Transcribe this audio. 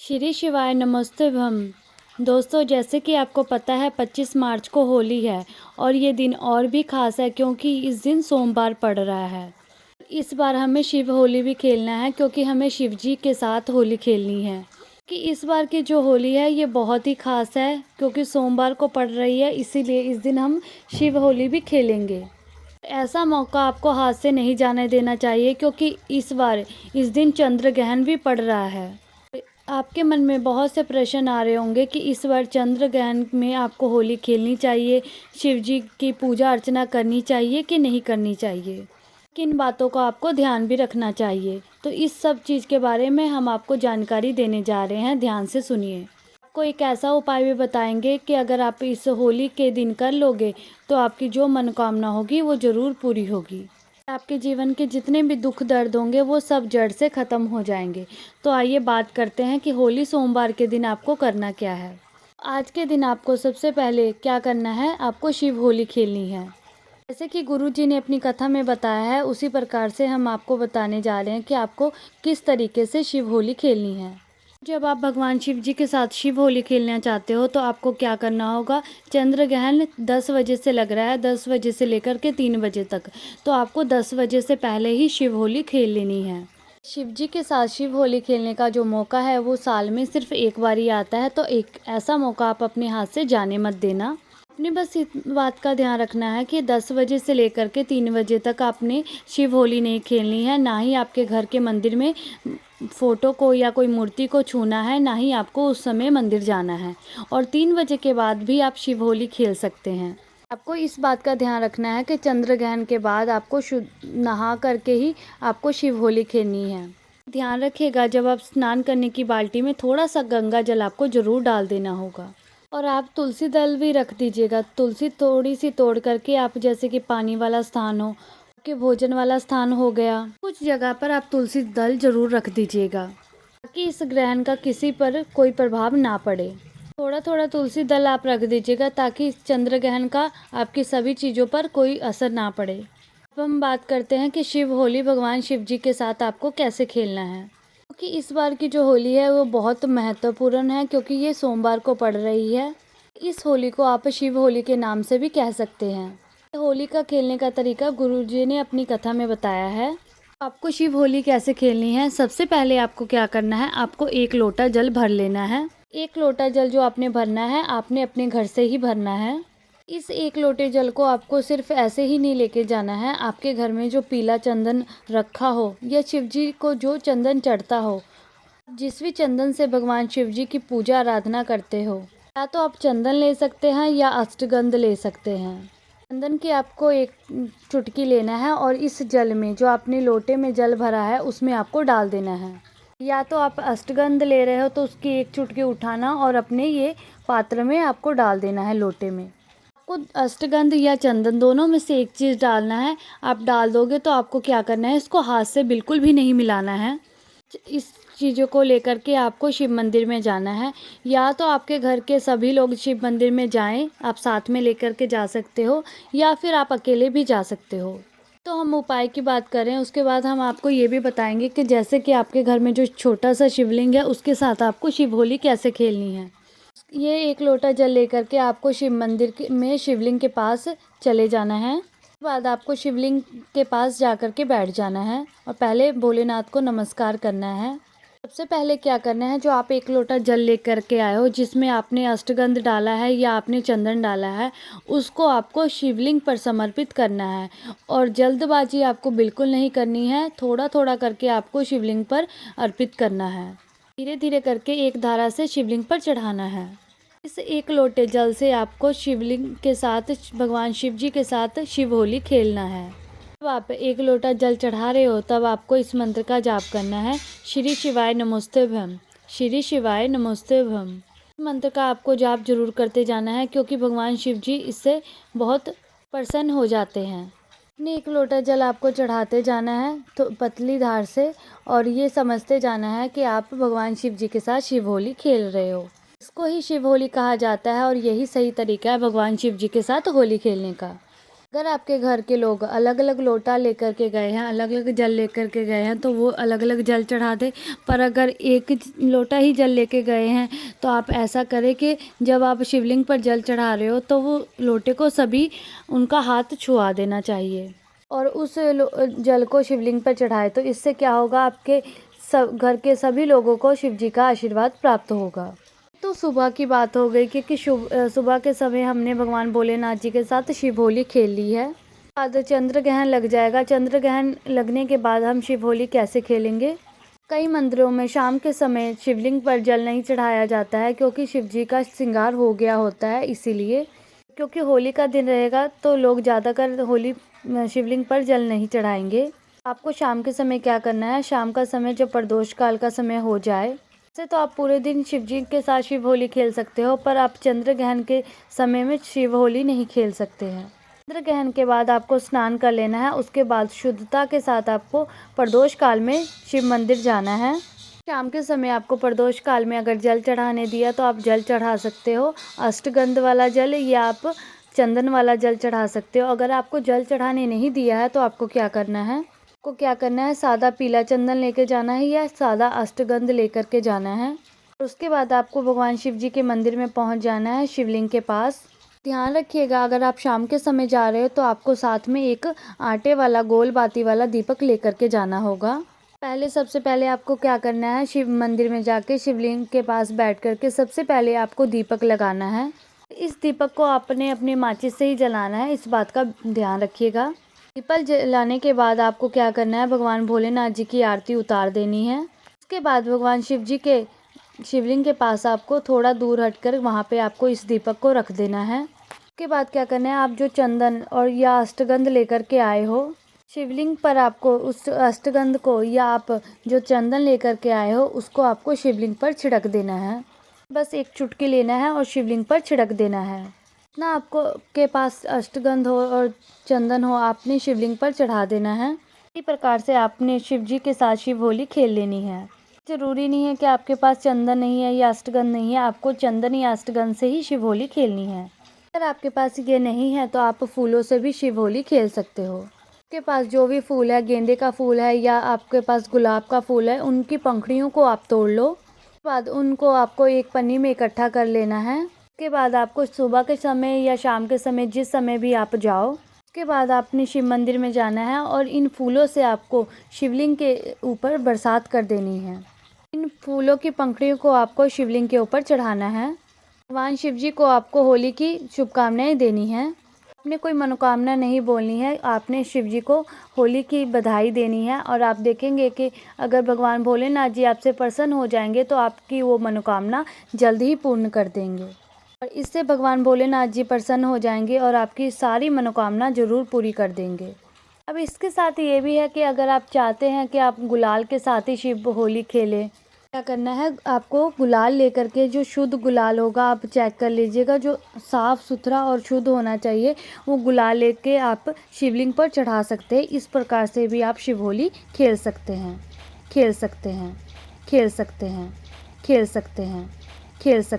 श्री शिवाय नमोस्तुभ्यं। दोस्तों, जैसे कि आपको पता है 25 मार्च को होली है और ये दिन और भी ख़ास है क्योंकि इस दिन सोमवार पड़ रहा है। इस बार हमें शिव होली भी खेलना है क्योंकि हमें शिव जी के साथ होली खेलनी है। कि इस बार की जो होली है ये बहुत ही ख़ास है क्योंकि सोमवार को पड़ रही है, इसीलिए इस दिन हम शिव होली भी खेलेंगे। ऐसा मौका आपको हाथ से नहीं जाने देना चाहिए क्योंकि इस बार इस दिन चंद्र ग्रहण भी पड़ रहा है। आपके मन में बहुत से प्रश्न आ रहे होंगे कि इस बार चंद्र ग्रहण में आपको होली खेलनी चाहिए, शिव जी की पूजा अर्चना करनी चाहिए कि नहीं करनी चाहिए, किन बातों का आपको ध्यान भी रखना चाहिए। तो इस सब चीज़ के बारे में हम आपको जानकारी देने जा रहे हैं, ध्यान से सुनिए। आपको एक ऐसा उपाय भी बताएंगे कि अगर आप इस होली के दिन कर लोगे तो आपकी जो मनोकामना होगी वो ज़रूर पूरी होगी। आपके जीवन के जितने भी दुख दर्द होंगे वो सब जड़ से ख़त्म हो जाएंगे। तो आइए बात करते हैं कि होली सोमवार के दिन आपको करना क्या है। आज के दिन आपको सबसे पहले क्या करना है, आपको शिव होली खेलनी है। जैसे कि गुरुजी ने अपनी कथा में बताया है उसी प्रकार से हम आपको बताने जा रहे हैं कि आपको किस तरीके से शिव होली खेलनी है। जब आप भगवान शिव जी के साथ शिव होली खेलना चाहते हो तो आपको क्या करना होगा। चंद्र ग्रहण 10 बजे से लग रहा है, 10 बजे से लेकर के 3 बजे तक। तो आपको 10 बजे से पहले ही शिव होली खेल लेनी है। शिव जी के साथ शिव होली खेलने का जो मौका है वो साल में सिर्फ एक बार ही आता है, तो एक ऐसा मौका आप अपने हाथ से जाने मत देना। आपने बस इस बात का ध्यान रखना है कि 10 बजे से लेकर के 3 बजे तक आपने शिव होली नहीं खेलनी है, ना ही आपके घर के मंदिर में फ़ोटो को या कोई मूर्ति को छूना है, ना ही आपको उस समय मंदिर जाना है। और 3 बजे के बाद भी आप शिव होली खेल सकते हैं। आपको इस बात का ध्यान रखना है कि चंद्र ग्रहण के बाद आपको शुद्ध नहा करके ही आपको शिव होली खेलनी है। ध्यान रखिएगा, जब आप स्नान करने की बाल्टी में थोड़ा सा गंगा जल आपको ज़रूर डाल देना होगा। और आप तुलसी दल भी रख दीजिएगा। तुलसी थोड़ी सी तोड़ करके आप, जैसे कि पानी वाला स्थान हो, आपके भोजन वाला स्थान हो गया, कुछ जगह पर आप तुलसी दल जरूर रख दीजिएगा ताकि इस ग्रहण का किसी पर कोई प्रभाव ना पड़े। थोड़ा थोड़ा तुलसी दल आप रख दीजिएगा ताकि इस चंद्र ग्रहण का आपकी सभी चीज़ों पर कोई असर ना पड़े। अब हम बात करते हैं कि शिव होली भगवान शिव जी के साथ आपको कैसे खेलना है। क्योंकि इस बार की जो होली है वो बहुत महत्वपूर्ण है क्योंकि ये सोमवार को पड़ रही है। इस होली को आप शिव होली के नाम से भी कह सकते हैं। होली का खेलने का तरीका गुरुजी ने अपनी कथा में बताया है। आपको शिव होली कैसे खेलनी है, सबसे पहले आपको क्या करना है, आपको 1 लोटा जल भर लेना है। 1 लोटा जल जो आपने भरना है, आपने अपने घर से ही भरना है। इस 1 लोटे जल को आपको सिर्फ ऐसे ही नहीं लेके जाना है। आपके घर में जो पीला चंदन रखा हो या शिव जी को जो चंदन चढ़ता हो, जिस भी चंदन से भगवान शिव जी की पूजा आराधना करते हो, या तो आप चंदन ले सकते हैं या अष्टगंध ले सकते हैं। चंदन की आपको 1 चुटकी लेना है और इस जल में, जो आपने लोटे में जल भरा है, उसमें आपको डाल देना है। या तो आप अष्टगंध ले रहे हो तो उसकी 1 चुटकी उठाना और अपने ये पात्र में आपको डाल देना है, लोटे में। आपको अष्टगंध या चंदन दोनों में से एक चीज़ डालना है। आप डाल दोगे तो आपको क्या करना है, इसको हाथ से बिल्कुल भी नहीं मिलाना है। इस चीज़ों को लेकर के आपको शिव मंदिर में जाना है। या तो आपके घर के सभी लोग शिव मंदिर में जाएं, आप साथ में लेकर के जा सकते हो, या फिर आप अकेले भी जा सकते हो। तो हम उपाय की बात करें, उसके बाद हम आपको ये भी बताएंगे कि जैसे कि आपके घर में जो छोटा सा शिवलिंग है उसके साथ आपको शिव होली कैसे खेलनी है। ये 1 लोटा जल लेकर के आपको शिव मंदिर में शिवलिंग के पास चले जाना है। उसके बाद आपको शिवलिंग के पास जाकर के बैठ जाना है और पहले भोलेनाथ को नमस्कार करना है। सबसे पहले क्या करना है, जो आप 1 लोटा जल लेकर के आए हो जिसमें आपने अष्टगंध डाला है या आपने चंदन डाला है, उसको आपको शिवलिंग पर समर्पित करना है। और जल्दबाजी आपको बिल्कुल नहीं करनी है, थोड़ा थोड़ा करके आपको शिवलिंग पर अर्पित करना है। धीरे धीरे करके एक धारा से शिवलिंग पर चढ़ाना है। इस 1 लोटे जल से आपको शिवलिंग के साथ, भगवान शिव जी के साथ शिव होली खेलना है। जब आप 1 लोटा जल चढ़ा रहे हो तब आपको इस मंत्र का जाप करना है, श्री शिवाय नमोस्तुभ्यं, श्री शिवाय नमोस्तुभ्यं। इस मंत्र का आपको जाप जरूर करते जाना है क्योंकि भगवान शिव जी इससे बहुत प्रसन्न हो जाते हैं। अपने 1 लोटा जल आपको चढ़ाते जाना है तो पतली धार से, और ये समझते जाना है कि आप भगवान शिव जी के साथ शिव होली खेल रहे हो। इसको ही शिव होली कहा जाता है और यही सही तरीका है भगवान शिव जी के साथ होली खेलने का। अगर आपके घर के लोग अलग अलग लोटा लेकर के गए हैं, अलग अलग जल लेकर के गए हैं, तो वो अलग अलग जल चढ़ा दें। पर अगर एक लोटा ही जल लेके गए हैं तो आप ऐसा करें कि जब आप शिवलिंग पर जल चढ़ा रहे हो तो वो लोटे को सभी उनका हाथ छुआ देना चाहिए और उस जल को शिवलिंग पर चढ़ाए। तो इससे क्या होगा, आपके सब घर के सभी लोगों को शिव जी का आशीर्वाद प्राप्त होगा। तो सुबह की बात हो गई क्योंकि सुबह के समय हमने भगवान भोलेनाथ जी के साथ शिव होली खेल ली है। बाद चंद्र ग्रहण लग जाएगा। चंद्र ग्रहण लगने के बाद हम शिव होली कैसे खेलेंगे? कई मंदिरों में शाम के समय शिवलिंग पर जल नहीं चढ़ाया जाता है क्योंकि शिव जी का श्रृंगार हो गया होता है। इसीलिए क्योंकि होली का दिन रहेगा तो लोग ज़्यादातर होली शिवलिंग पर जल नहीं चढ़ाएंगे। आपको शाम के समय क्या करना है, शाम का समय जब प्रदोष काल का समय हो जाए, वैसे तो आप पूरे दिन शिव जी के साथ शिव होली खेल सकते हो, पर आप चंद्र ग्रहण के समय में शिव होली नहीं खेल सकते हैं। चंद्र ग्रहण के बाद आपको स्नान कर लेना है। उसके बाद शुद्धता के साथ आपको प्रदोष काल में शिव मंदिर जाना है। शाम के समय आपको प्रदोष काल में अगर जल चढ़ाने दिया तो आप जल चढ़ा सकते हो, अष्टगंध वाला जल या आप चंदन वाला जल चढ़ा सकते हो। अगर आपको जल चढ़ाने नहीं दिया है तो आपको क्या करना है, सादा पीला चंदन लेके जाना है या सादा अष्टगंध लेकर के जाना है। उसके बाद आपको भगवान शिव जी के मंदिर में पहुंच जाना है, शिवलिंग के पास। ध्यान रखिएगा, अगर आप शाम के समय जा रहे हो तो आपको साथ में एक आटे वाला गोल बाती वाला दीपक लेकर के जाना होगा। सबसे पहले आपको क्या करना है, शिव मंदिर में जाके शिवलिंग के पास बैठ करके सबसे पहले आपको दीपक लगाना है। इस दीपक को आपने अपने माचिस से ही जलाना है, इस बात का ध्यान रखिएगा। दीपक जलाने के बाद आपको क्या करना है, भगवान भोलेनाथ जी की आरती उतार देनी है। उसके बाद भगवान शिव जी के शिवलिंग के पास आपको थोड़ा दूर हटकर वहाँ पे आपको इस दीपक को रख देना है। उसके बाद क्या करना है, आप जो चंदन और या अष्टगंध लेकर के आए हो शिवलिंग पर, आपको उस अष्टगंध को या आप जो चंदन लेकर के आए हो उसको आपको शिवलिंग पर छिड़क देना है। बस एक चुटकी लेना है और शिवलिंग पर छिड़क देना है। ना आपको के पास अष्टगंध हो और चंदन हो, आपने शिवलिंग पर चढ़ा देना है। इसी प्रकार से आपने शिव जी के साथ शिव होली खेल लेनी है। जरूरी नहीं है कि आपके पास चंदन नहीं है या अष्टगंध नहीं है, आपको चंदन या अष्टगंध से ही शिव होली खेलनी है। अगर आपके पास ये नहीं है तो आप फूलों से भी शिव होली खेल सकते हो। आपके पास जो भी फूल है, गेंदे का फूल है या आपके पास गुलाब का फूल है, उनकी पंखुड़ियों को आप तोड़ लो। उसके बाद उनको आपको एक पन्नी में इकट्ठा कर लेना है। उसके बाद आपको सुबह के समय या शाम के समय, जिस समय भी आप जाओ, उसके बाद आपने शिव मंदिर में जाना है और इन फूलों से आपको शिवलिंग के ऊपर बरसात कर देनी है। इन फूलों की पंखुड़ियों को आपको शिवलिंग के ऊपर चढ़ाना है। भगवान शिव जी को आपको होली की शुभकामनाएं देनी है। आपने कोई मनोकामना नहीं बोलनी है, आपने शिव जी को होली की बधाई देनी है। और आप देखेंगे कि अगर भगवान भोलेनाथ जी आपसे प्रसन्न हो जाएंगे तो आपकी वो मनोकामना जल्द ही पूर्ण कर देंगे और इससे भगवान भोलेनाथ जी प्रसन्न हो जाएंगे और आपकी सारी मनोकामना जरूर पूरी कर देंगे। अब इसके साथ ये भी है कि अगर आप चाहते हैं कि आप गुलाल के साथ ही शिव होली खेलें, क्या करना है, आपको गुलाल लेकर के, जो शुद्ध गुलाल होगा आप चेक कर लीजिएगा, जो साफ़ सुथरा और शुद्ध होना चाहिए, वो गुलाल लेके आप शिवलिंग पर चढ़ा सकते हैं। इस प्रकार से भी आप शिव होली खेल सकते हैं, खेल सकते हैं, खेल सकते हैं, खेल सकते हैं, खेल सकते